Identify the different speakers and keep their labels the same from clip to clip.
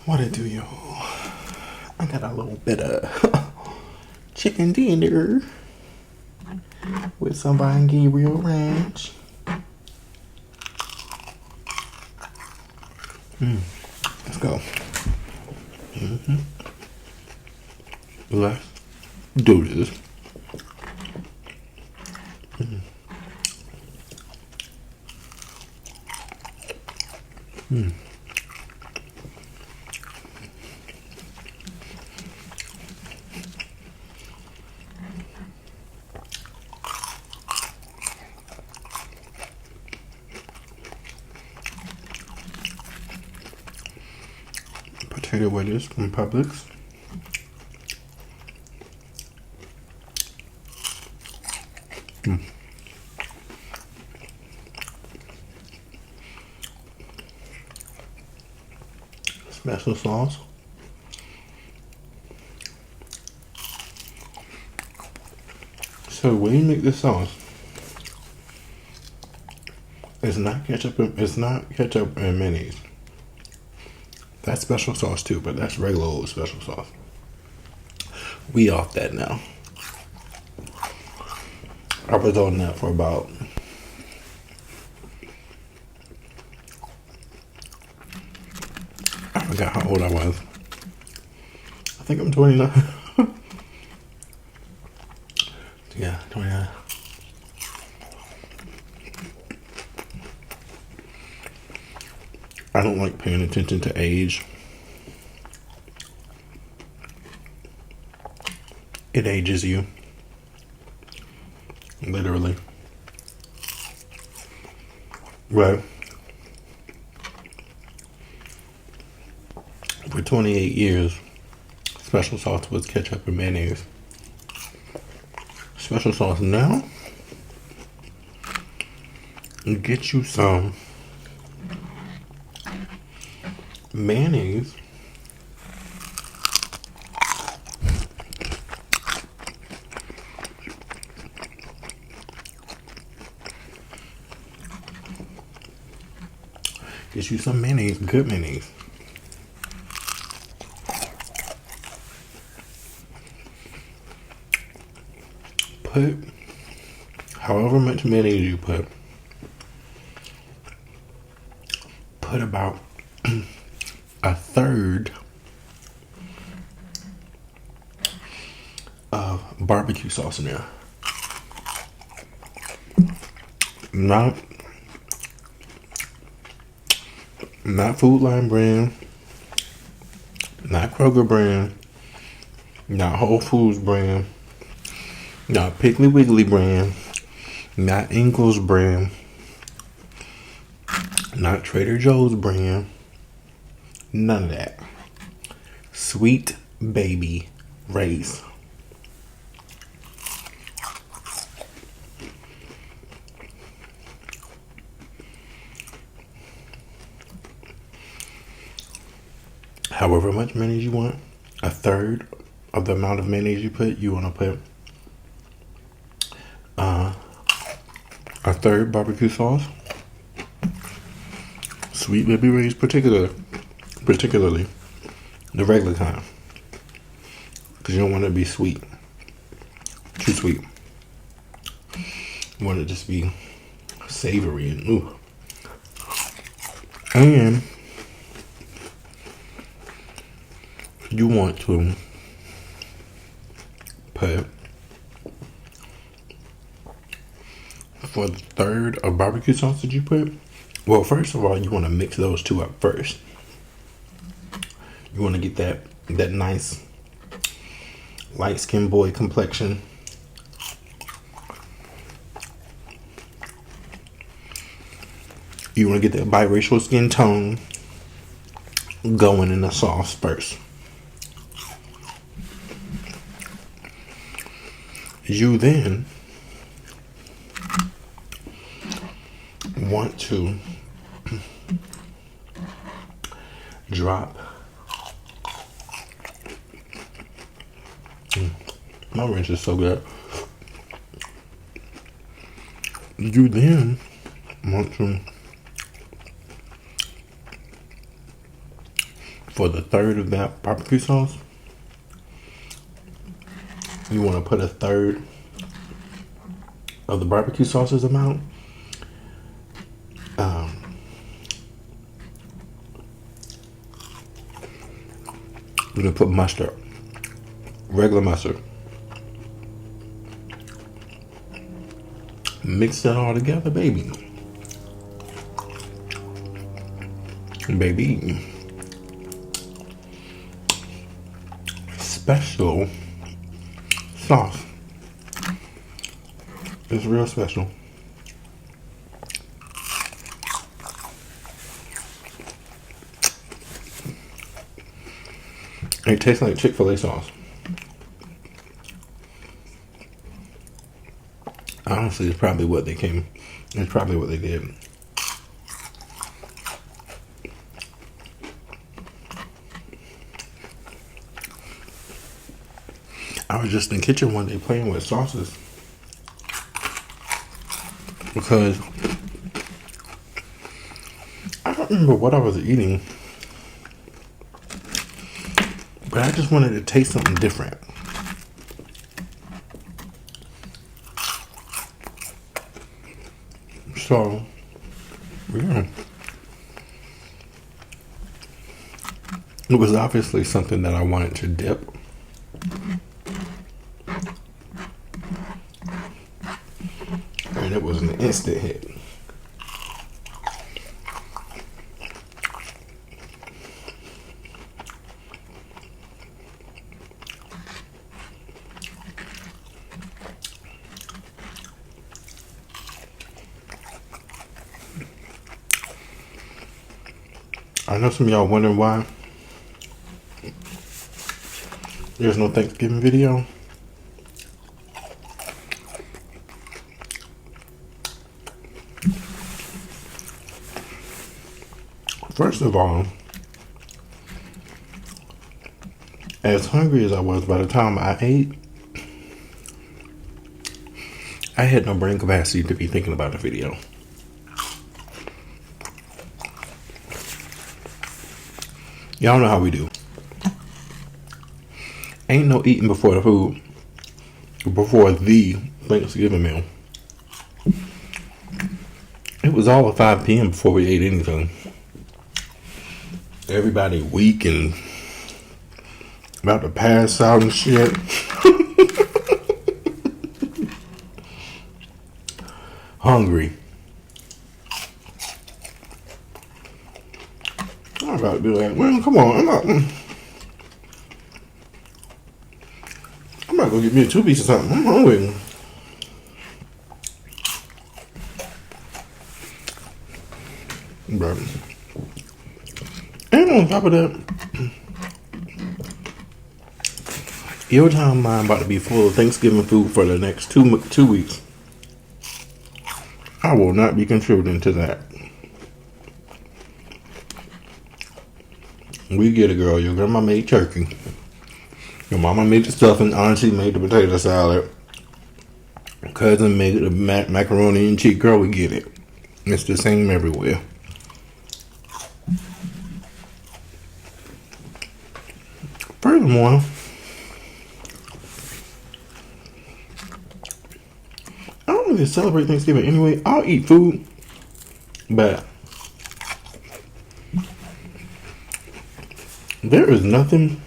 Speaker 1: What it do, y'all? I got a little bit of chicken dinner with some Vine Gabriel ranch. Let's go. Let's do this. Potato wedges from Publix. Special sauce. So when you make this sauce, it's not ketchup and mayonnaise. That's special sauce too, but that's regular old special sauce. We off that now. I was on that for about I forgot how old I was. I think I'm 29. Yeah, 29. I don't like paying attention to age. It ages you. Literally. Right. For 28 years, special sauce was ketchup and mayonnaise. Special sauce now, get you some mayonnaise. Get you some mayonnaise, good mayonnaise. Put however much mayonnaise you put about a third of barbecue sauce in there. Not Food Line brand, not Kroger brand, not Whole Foods brand, not Piggly Wiggly brand, not Ingles brand, not Trader Joe's brand, none of that. Sweet Baby Ray's. However much mayonnaise you want, a third of the amount of mayonnaise you put, you want to put a third barbecue sauce. Sweet Baby Ray's particularly the regular kind, because you don't want it to be sweet, too sweet. You want it to just be savory and ooh. And you want to put, for the third of barbecue sauce that you put, well, first of all, you want to mix those two up first. You want to get that nice light skinned boy complexion. You want to get that biracial skin tone going in the sauce first. You then want to drop my ranch is so good. You then want to for the third of that barbecue sauce, you want to put a third of the barbecue sauce's amount. You're gonna put mustard, regular mustard. Mix that all together, baby. Baby. Special sauce. It's real special. It tastes like Chick-fil-A sauce. Honestly, it's probably what they did. I was just in the kitchen one day playing with sauces because I don't remember what I was eating, but I just wanted to taste something different. So, yeah. It was obviously something that I wanted to dip. And it was an instant hit. I know some of y'all wondering why there's no Thanksgiving video. First of all, as hungry as I was by the time I ate, I had no brain capacity to be thinking about the video. Y'all know how we do. Ain't no eating before the Thanksgiving meal. It was all at 5 p.m. before we ate anything. Everybody weak and about to pass out and shit. Hungry. I'm about to be like, well, come on, I'm about to go get me a 2-piece or something. I'm hungry. But, and on top of that, your timeline about to be full of Thanksgiving food for the next two weeks. I will not be contributing to that. We get it, girl. Your grandma made turkey. Your mama made the stuffing. Auntie made the potato salad. Cousin made the macaroni and cheese. Girl, we get it. It's the same everywhere. Furthermore, I don't really celebrate Thanksgiving anyway. I'll eat food, but there is nothing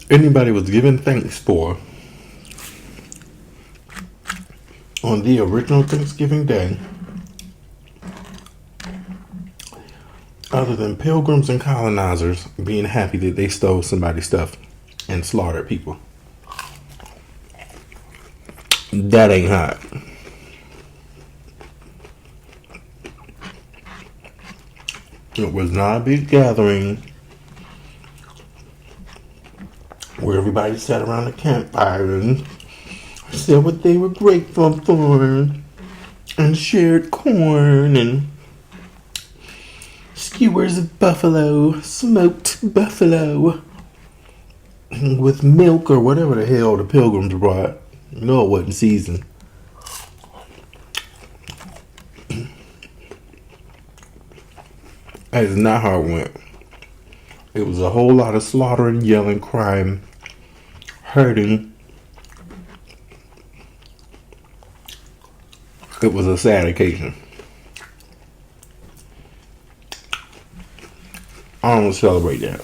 Speaker 1: anybody was giving thanks for on the original Thanksgiving Day other than pilgrims and colonizers being happy that they stole somebody's stuff and slaughtered people. That ain't hot. It was not a big gathering where everybody sat around the campfire and said what they were grateful for and shared corn and skewers of buffalo, smoked buffalo with milk or whatever the hell the pilgrims brought. You know it wasn't seasoned. That is not how it went. It was a whole lot of slaughtering, yelling, crying, hurting. It was a sad occasion. I don't celebrate that.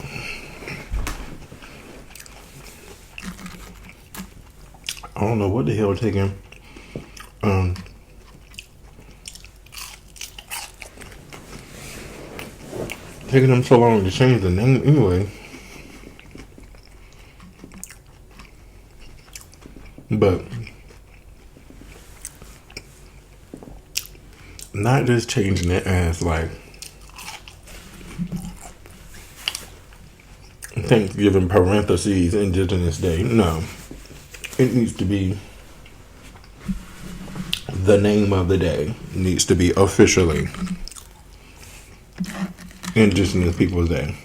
Speaker 1: I don't know what the hell taking taking them so long to change the name anyway. But not just changing it as like Thanksgiving parentheses Indigenous Day. No. It needs to be the name of the day. It needs to be officially Indigenous Peoples Day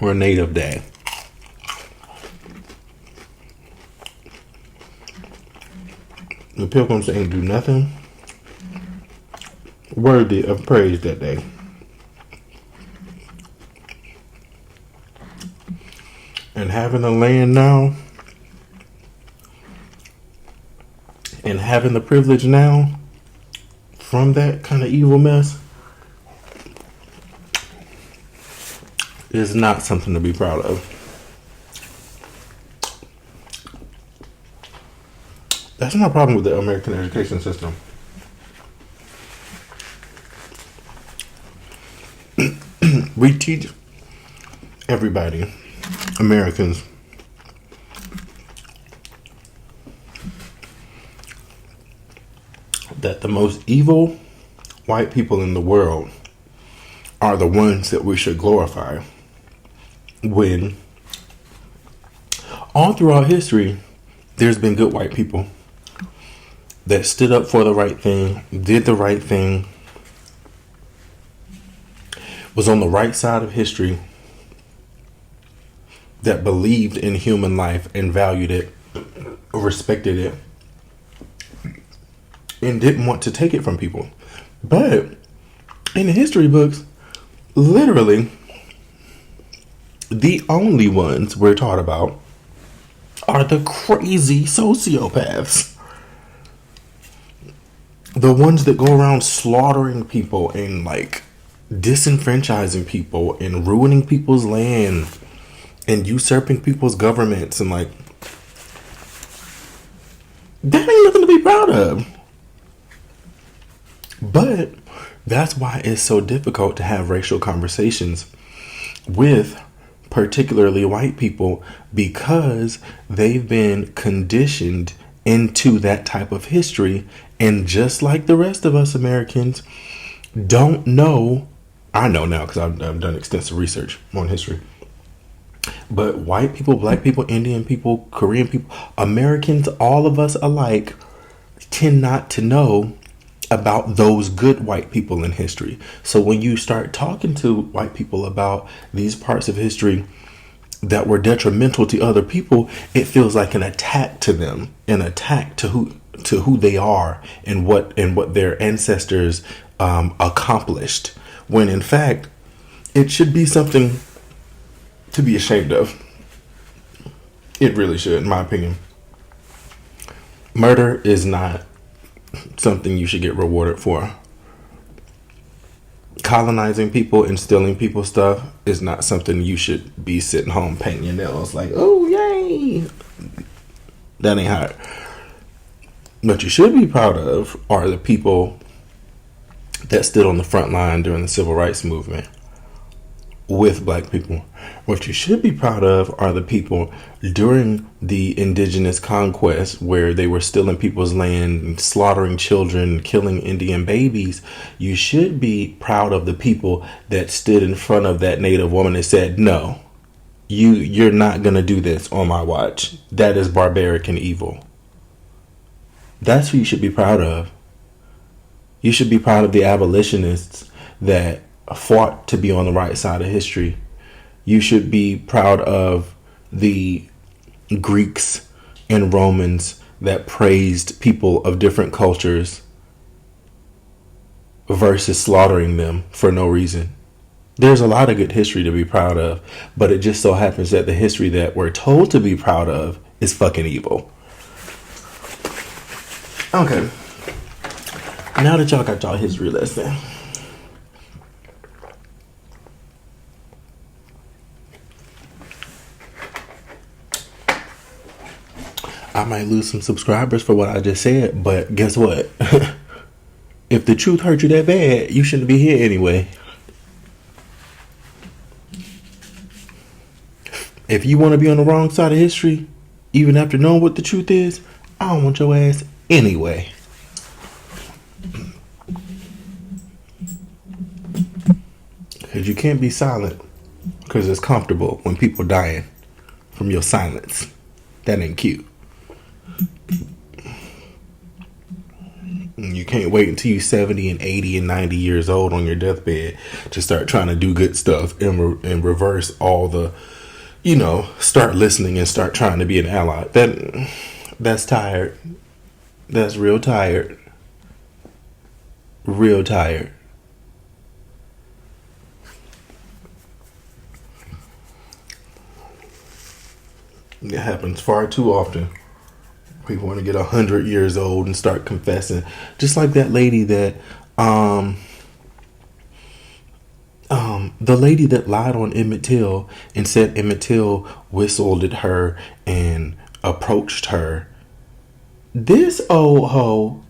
Speaker 1: or Native Day. The Pilgrims ain't do nothing worthy of praise that day. And having a land now, and having the privilege now from that kind of evil mess is not something to be proud of. That's my problem with the American education system. We teach everybody, Americans, that the most evil white people in the world are the ones that we should glorify, when all throughout history there's been good white people that stood up for the right thing, did the right thing, was on the right side of history, that believed in human life and valued it, respected it, and didn't want to take it from people. But in the history books, literally, the only ones we're taught about are the crazy sociopaths. The ones that go around slaughtering people and like disenfranchising people and ruining people's land and usurping people's governments, and like, that ain't nothing to be proud of. But that's why it's so difficult to have racial conversations with particularly white people, because they've been conditioned into that type of history, and just like the rest of us Americans don't know. I know now because I've done extensive research on history. But white people, black people, Indian people, Korean people, Americans, all of us alike tend not to know about those good white people in history. So when you start talking to white people about these parts of history that were detrimental to other people, it feels like an attack to them, an attack to who they are and what their ancestors accomplished, when in fact it should be something to be ashamed of. It really should, in my opinion. Murder is not something you should get rewarded for. Colonizing people and stealing people's stuff is not something you should be sitting home painting your nails like, oh yay. That ain't hot. What you should be proud of are the people that stood on the front line during the civil rights movement with black people. What you should be proud of are the people during the indigenous conquest, where they were stealing people's land, slaughtering children, killing Indian babies. You should be proud of the people that stood in front of that Native woman and said, no, you're not going to do this on my watch. That is barbaric and evil. That's who you should be proud of. You should be proud of the abolitionists that fought to be on the right side of history. You should be proud of the Greeks and Romans that praised people of different cultures versus slaughtering them for no reason. There's a lot of good history to be proud of, but it just so happens that the history that we're told to be proud of is fucking evil. Okay. Now that y'all got y'all history lesson, I might lose some subscribers for what I just said, but guess what? If the truth hurt you that bad, you shouldn't be here anyway. If you want to be on the wrong side of history, even after knowing what the truth is, I don't want your ass anyway. Because you can't be silent because it's comfortable when people dying from your silence. That ain't cute. You can't wait until you're 70 and 80 and 90 years old on your deathbed to start trying to do good stuff and reverse all the, start listening and start trying to be an ally. That's tired. That's real tired. Real tired. It happens far too often. People want to get 100 years old and start confessing. Just like that lady that, the lady that lied on Emmett Till and said Emmett Till whistled at her and approached her. This old hoe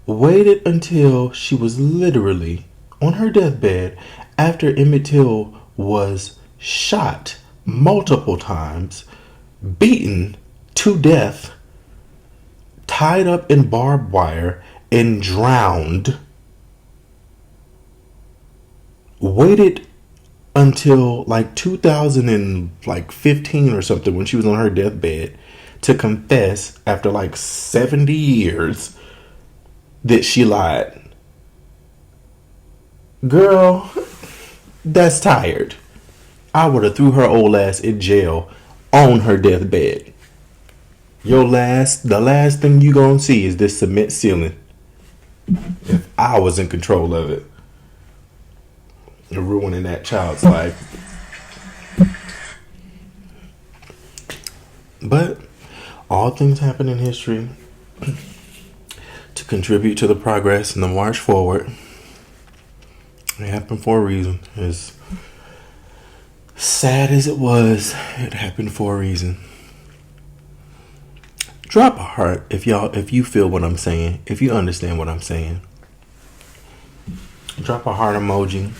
Speaker 1: waited until she was literally on her deathbed after Emmett Till was shot multiple times, beaten to death, tied up in barbed wire, and drowned. Waited until like 2015 or something when she was on her deathbed to confess after like 70 years that she lied. Girl, that's tired. I would have threw her old ass in jail on her deathbed. The last thing you gonna see is this cement ceiling. If I was in control of it, and ruining that child's life. But all things happen in history to contribute to the progress and the march forward. It happened for a reason. As sad as it was, it happened for a reason. Drop a heart if you feel what I'm saying, if you understand what I'm saying. Drop a heart emoji.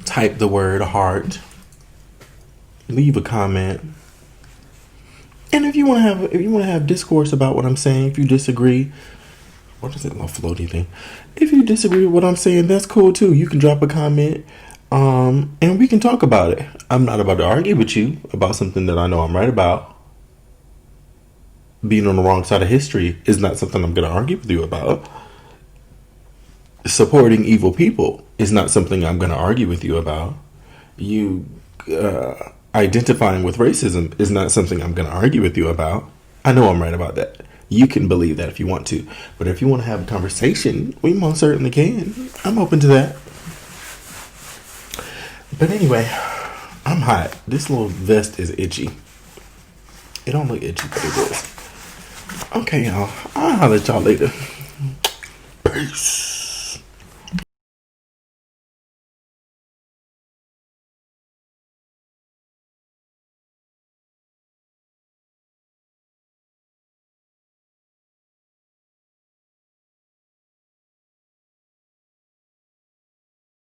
Speaker 1: Type the word heart. Leave a comment. And if you want to have discourse about what I'm saying, if you disagree, what is it, little floaty thing? If you disagree with what I'm saying, that's cool too. You can drop a comment, and we can talk about it. I'm not about to argue with you about something that I know I'm right about. Being on the wrong side of history is not something I'm going to argue with you about. Supporting evil people is not something I'm going to argue with you about. You identifying with racism is not something I'm going to argue with you about. I know I'm right about that. You can believe that if you want to. But if you want to have a conversation, we most certainly can. I'm open to that. But anyway, I'm hot. This little vest is itchy. It don't look itchy, but it is. Okay, y'all. I'll holler at y'all later. Peace.